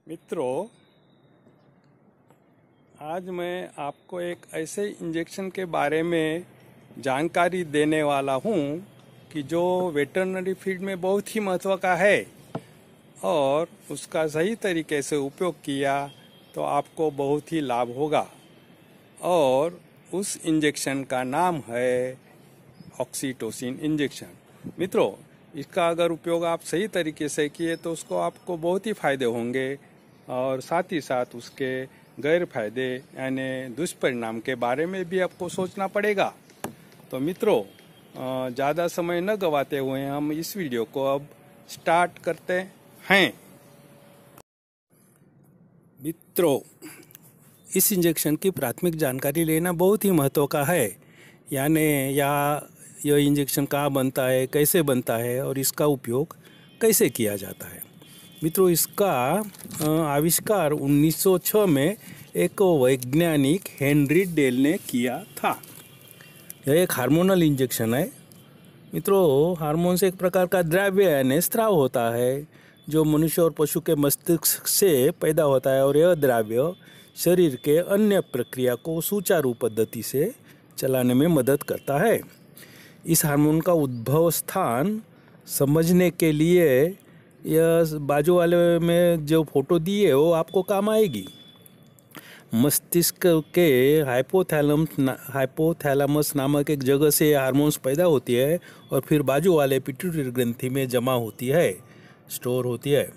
मित्रों, आज मैं आपको एक ऐसे इंजेक्शन के बारे में जानकारी देने वाला हूँ कि जो वेटरनरी फील्ड में बहुत ही महत्व का है और उसका सही तरीके से उपयोग किया तो आपको बहुत ही लाभ होगा। और उस इंजेक्शन का नाम है ऑक्सीटोसिन इंजेक्शन। मित्रों, इसका अगर उपयोग आप सही तरीके से किए तो उसको आपको बहुत ही फायदे होंगे और साथ ही साथ उसके गैर फायदे यानी दुष्परिणाम के बारे में भी आपको सोचना पड़ेगा। तो मित्रों, ज़्यादा समय न गवाते हुए हम इस वीडियो को अब स्टार्ट करते हैं। मित्रों, इस इंजेक्शन की प्राथमिक जानकारी लेना बहुत ही महत्व का है। यानी यह इंजेक्शन कहाँ बनता है, कैसे बनता है और इसका उपयोग कैसे किया जाता है। मित्रों, इसका आविष्कार 1906 में एक वैज्ञानिक हेनरी डेल ने किया था। यह एक हार्मोनल इंजेक्शन है। मित्रों, हार्मोन से एक प्रकार का द्रव्य यानी स्राव होता है जो मनुष्य और पशु के मस्तिष्क से पैदा होता है और यह द्रव्य शरीर के अन्य प्रक्रिया को सुचारू पद्धति से चलाने में मदद करता है। इस हार्मोन का उद्भव स्थान समझने के लिए यह बाजू वाले में जो फोटो दी है वो आपको काम आएगी। मस्तिष्क के हाइपोथैलेमस नामक एक जगह से हार्मोन्स पैदा होती है और फिर बाजू वाले पिट्यूटरी ग्रंथि में जमा होती है, स्टोर होती है।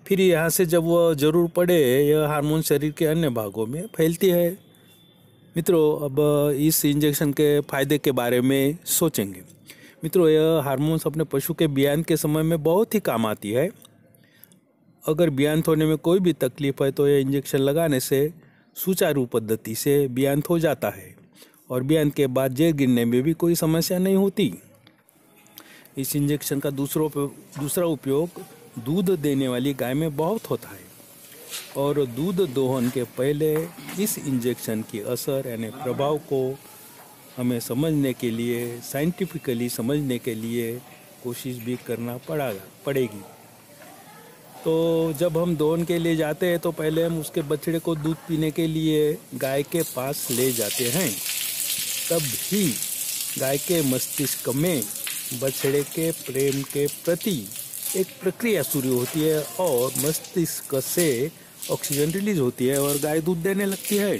फिर यहाँ से जब वह जरूर पड़े यह हार्मोन शरीर के अन्य भागों में फैलती है। मित्रों, अब इस इंजेक्शन के फायदे के बारे में सोचेंगे। मित्रों, यह हार्मोन्स अपने पशु के ब्यान के समय में बहुत ही काम आती है। अगर ब्यान होने में कोई भी तकलीफ है तो यह इंजेक्शन लगाने से सुचारू पद्धति से ब्यान हो जाता है और ब्यान के बाद जेर गिरने में भी कोई समस्या नहीं होती। इस इंजेक्शन का दूसरा उपयोग दूध देने वाली गाय में बहुत होता है और दूध दोहन के पहले इस इंजेक्शन की असर यानी प्रभाव को हमें समझने के लिए, साइंटिफिकली समझने के लिए कोशिश भी करना पड़ेगी। तो जब हम दोहन के लिए जाते हैं तो पहले हम उसके बछड़े को दूध पीने के लिए गाय के पास ले जाते हैं। तब ही गाय के मस्तिष्क में बछड़े के प्रेम के प्रति एक प्रक्रिया शुरू होती है और मस्तिष्क से ऑक्सीजन रिलीज होती है और गाय दूध देने लगती है।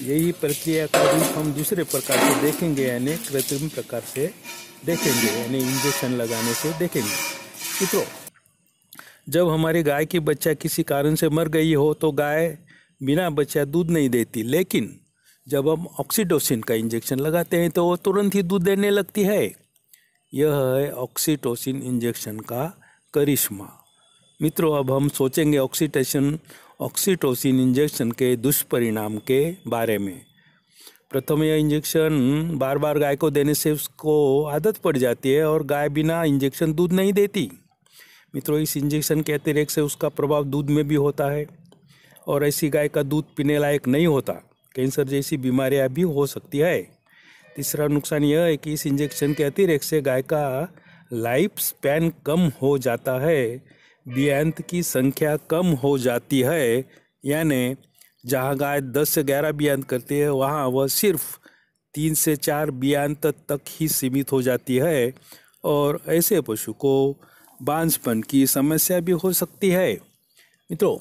यही प्रक्रिया का रूप हम दूसरे प्रकार से देखेंगे यानी कृत्रिम प्रकार से देखेंगे, यानी इंजेक्शन लगाने से देखेंगे। मित्रों, जब हमारी गाय की बच्चा किसी कारण से मर गई हो तो गाय बिना बच्चा दूध नहीं देती, लेकिन जब हम ऑक्सीटोसिन का इंजेक्शन लगाते हैं तो वो तुरंत ही दूध देने लगती है। यह है ऑक्सीटोसिन इंजेक्शन का करिश्मा। मित्रों, अब हम सोचेंगे ऑक्सीटोसिन इंजेक्शन के दुष्परिणाम के बारे में। प्रथम, यह इंजेक्शन बार बार गाय को देने से उसको आदत पड़ जाती है और गाय बिना इंजेक्शन दूध नहीं देती। मित्रों, इस इंजेक्शन के अतिरिक्त से उसका प्रभाव दूध में भी होता है और ऐसी गाय का दूध पीने लायक नहीं होता। कैंसर जैसी बीमारियां भी हो सकती है। तीसरा नुकसान यह है कि इस इंजेक्शन के अतिरिक्त से गाय का लाइफ स्पैन कम हो जाता है, बियांत की संख्या कम हो जाती है। यानी जहां गाय 10 से 11 बियांत करती है वहां वह सिर्फ 3 से 4 बियांत तक ही सीमित हो जाती है और ऐसे पशु को बांझपन की समस्या भी हो सकती है। मित्रों,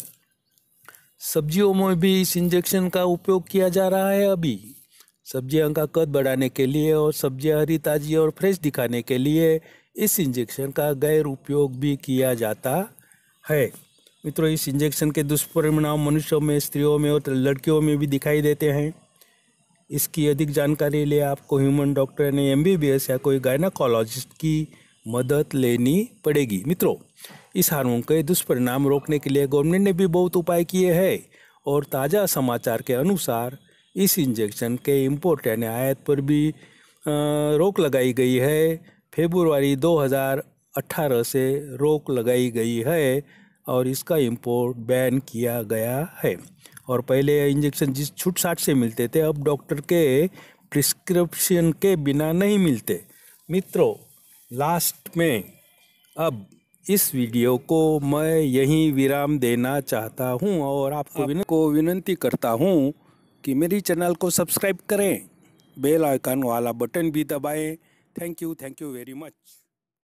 सब्जियों में भी इस इंजेक्शन का उपयोग किया जा रहा है। अभी सब्जियों का कद बढ़ाने के लिए और सब्जियां हरी, ताजी और फ्रेश दिखाने के लिए इस इंजेक्शन का गैर उपयोग भी किया जाता है। मित्रों, इस इंजेक्शन के दुष्परिणाम मनुष्यों में, स्त्रियों में और लड़कियों में भी दिखाई देते हैं। इसकी अधिक जानकारी लिए आपको ह्यूमन डॉक्टर यानी MBBS या कोई गायनाकोलॉजिस्ट की मदद लेनी पड़ेगी। मित्रों, इस हार्मोन के दुष्परिणाम रोकने के लिए गवर्नमेंट ने भी बहुत उपाय किए हैं और ताज़ा समाचार के अनुसार इस इंजेक्शन के इंपोर्ट यानी आयात पर भी रोक लगाई गई है। फरवरी 2018 से रोक लगाई गई है और इसका इंपोर्ट बैन किया गया है। और पहले इंजेक्शन जिस छूट-छाट से मिलते थे अब डॉक्टर के प्रिस्क्रिप्शन के बिना नहीं मिलते। मित्रों, लास्ट में अब इस वीडियो को मैं यहीं विराम देना चाहता हूं और आपको विनती करता हूं कि मेरी चैनल को सब्सक्राइब करें, बेल आइकन वाला बटन भी दबाएं। Thank you very much.